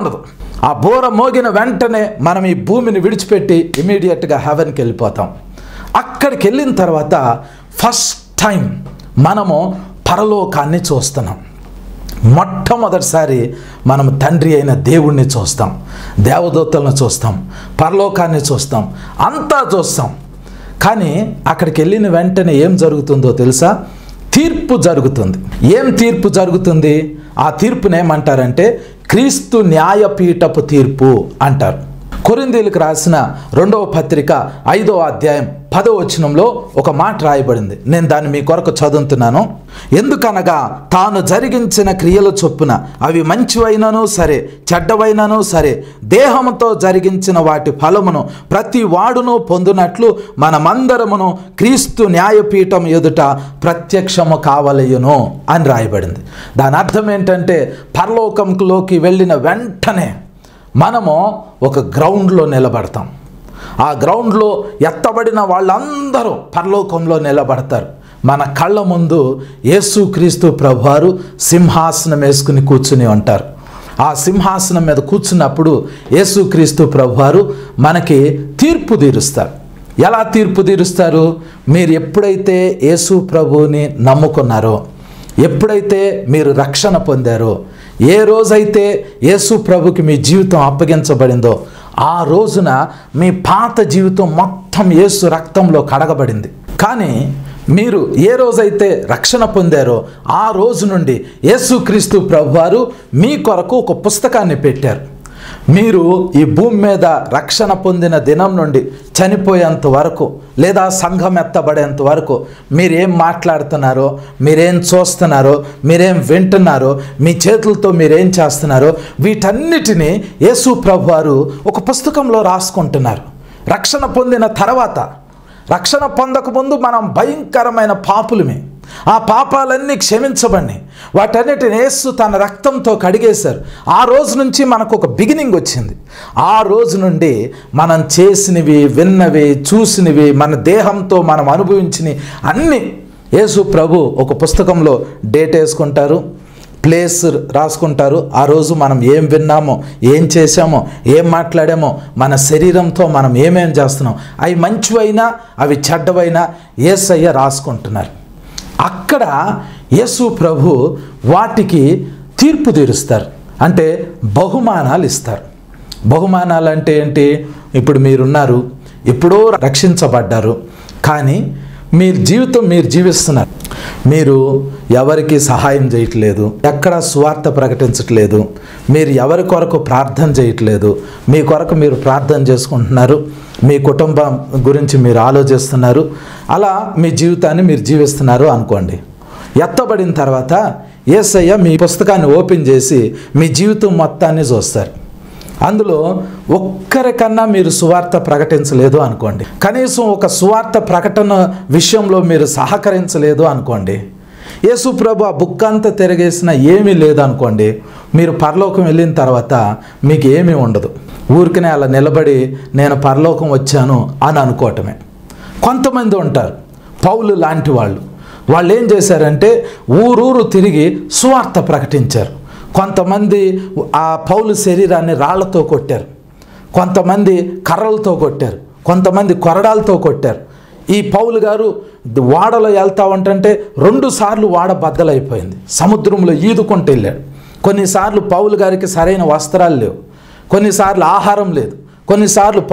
ఉండదు. ఆ బోర మోగిన వెంటనే మనం ఈ భూమిని విడిచిపెట్టి ఇమీడియట్గా హెవెన్కి వెళ్ళిపోతాం. అక్కడికి వెళ్ళిన తర్వాత ఫస్ట్ టైం మనము పరలోకాన్ని చూస్తున్నాం. మొట్టమొదటిసారి మనం తండ్రి అయిన దేవుణ్ణి చూస్తాం, దేవదూతలను చూస్తాం, పరలోకాన్ని చూస్తాం, అంతా చూస్తాం. కానీ అక్కడికి వెళ్ళిన వెంటనే ఏం జరుగుతుందో తెలుసా? తీర్పు జరుగుతుంది. ఏం తీర్పు జరుగుతుంది? ఆ తీర్పుని ఏమంటారంటే క్రీస్తు న్యాయపీఠపు తీర్పు అంటారు. కొరింథీయులకు రాసిన 2వ పత్రిక 5వ అధ్యాయం 10వ వచనంలో ఒక మాట రాయబడింది. నేను దాన్ని మీ కొరకు చదువుతున్నాను. ఎందుకనగా తాను జరిగించిన క్రియల చొప్పున అవి మంచివైనను సరే చెడ్డవైనను సరే దేహంతో జరిగించిన వాటి ఫలమును ప్రతి వాడును పొందునట్లు మనమందరమును క్రీస్తు న్యాయపీఠం ఎదుట ప్రత్యక్షము కావలయును అని రాయబడింది. దాని అర్థం ఏంటంటే పరలోకంలోకి వెళ్ళిన వెంటనే మనము ఒక గ్రౌండ్లో నిలబడతాం. ఆ గ్రౌండ్లో ఎత్తబడిన వాళ్ళందరూ పరలోకంలో నిలబడతారు. మన కళ్ళ ముందు యేసుక్రీస్తు ప్రభువారు సింహాసనం వేసుకుని కూర్చుని ఉంటారు. ఆ సింహాసనం మీద కూర్చున్నప్పుడు యేసుక్రీస్తు ప్రభువారు మనకి తీర్పు తీరుస్తారు. ఎలా తీర్పు తీరుస్తారు? మీరు ఎప్పుడైతే యేసు ప్రభువుని నమ్ముకున్నారో, ఎప్పుడైతే మీరు రక్షణ పొందారో, ఏ రోజైతే యేసు ప్రభుకి మీ జీవితం అప్పగించబడిందో ఆ రోజున మీ పాత జీవితం మొత్తం యేసు రక్తంలో కడగబడింది. కానీ మీరు ఏ రోజైతే రక్షణ పొందారో ఆ రోజు నుండి యేసుక్రీస్తు ప్రభువారు మీ కొరకు ఒక పుస్తకాన్ని పెట్టారు. మీరు ఈ భూమి మీద రక్షణ పొందిన దినం నుండి చనిపోయేంత వరకు లేదా సంఘం ఎత్తబడేంత వరకు మీరేం మాట్లాడుతున్నారో, మీరేం చూస్తున్నారో, మీరేం వింటున్నారో, మీ చేతులతో మీరేం చేస్తున్నారో వీటన్నిటినీ యేసు ప్రభువారు ఒక పుస్తకంలో రాసుకుంటున్నారు. రక్షణ పొందిన తర్వాత, రక్షణ పొందకముందు మనం భయంకరమైన పాపులమే. ఆ పాపాలన్నీ క్షమించబడి వాటన్నిటిని యేసు తన రక్తంతో కడిగేశారు. ఆ రోజు నుంచి మనకు ఒక బిగినింగ్ వచ్చింది. ఆ రోజు నుండి మనం చేసినవి, విన్నవి, చూసినవి, మన దేహంతో మనం అనుభవించినవి అన్నీ యేసు ప్రభు ఒక పుస్తకంలో డేట్ వేసుకుంటారు, ప్లేస్ రాసుకుంటారు. ఆ రోజు మనం ఏం విన్నామో, ఏం చేసామో, ఏం మాట్లాడామో, మన శరీరంతో మనం ఏమేం చేస్తున్నాం, అవి మంచివైనా అవి చెడ్డవైనా యేసయ్య రాసుకుంటున్నారు. అక్కడ యేసు ప్రభు వాటికి తీర్పు తీరుస్తారు. అంటే బహుమానాలు ఇస్తారు. బహుమానాలు అంటే ఏంటి? ఇప్పుడు మీరున్నారు, ఎప్పుడో రక్షించబడ్డారు, కానీ మీ జీవితం మీరు జీవిస్తున్నారు. మీరు ఎవరికి సహాయం చేయట్లేదు, ఎక్కడ సువార్త ప్రకటించట్లేదు, మీరు ఎవరి కొరకు ప్రార్థన చేయట్లేదు, మీ కొరకు మీరు ప్రార్థన చేసుకుంటున్నారు, మీ కుటుంబం గురించి మీరు ఆలోచిస్తున్నారు, అలా మీ జీవితాన్ని మీరు జీవిస్తున్నారు అనుకోండి. ఎత్తబడిన తర్వాత యేసయ్య మీ పుస్తకాన్ని ఓపెన్ చేసి మీ జీవితం మొత్తాన్ని చూస్తారు. అందులో ఒక్కరికన్నా మీరు సువార్త ప్రకటించలేదు అనుకోండి, కనీసం ఒక సువార్త ప్రకటన విషయంలో మీరు సహకరించలేదు అనుకోండి, యేసు ప్రభు ఆ బుక్ అంతా తిరగేసిన ఏమీ లేదనుకోండి, మీరు పరలోకం వెళ్ళిన తర్వాత మీకు ఏమీ ఉండదు. ఊరికనే అలా నిలబడి నేను పరలోకం వచ్చాను అని అనుకోవటమే. కొంతమంది ఉంటారు పౌలు లాంటి వాళ్ళు ఏం చేశారంటే ఊరూరు తిరిగి సువార్త ప్రకటించారు. కొంతమంది ఆ పౌలు శరీరాన్ని రాళ్లతో కొట్టారు, కొంతమంది కర్రలతో కొట్టారు, కొంతమంది కొరడాలతో కొట్టారు. ఈ పౌలు గారు వాడలో వెళ్తా ఉంటుంటే 2 సార్లు వాడ బద్దలైపోయింది, సముద్రంలో ఈదుకుంటూ వెళ్ళాడు. కొన్నిసార్లు పౌలు గారికి సరైన వస్త్రాలు లేవు, కొన్నిసార్లు ఆహారం లేదు, కొన్నిసార్లు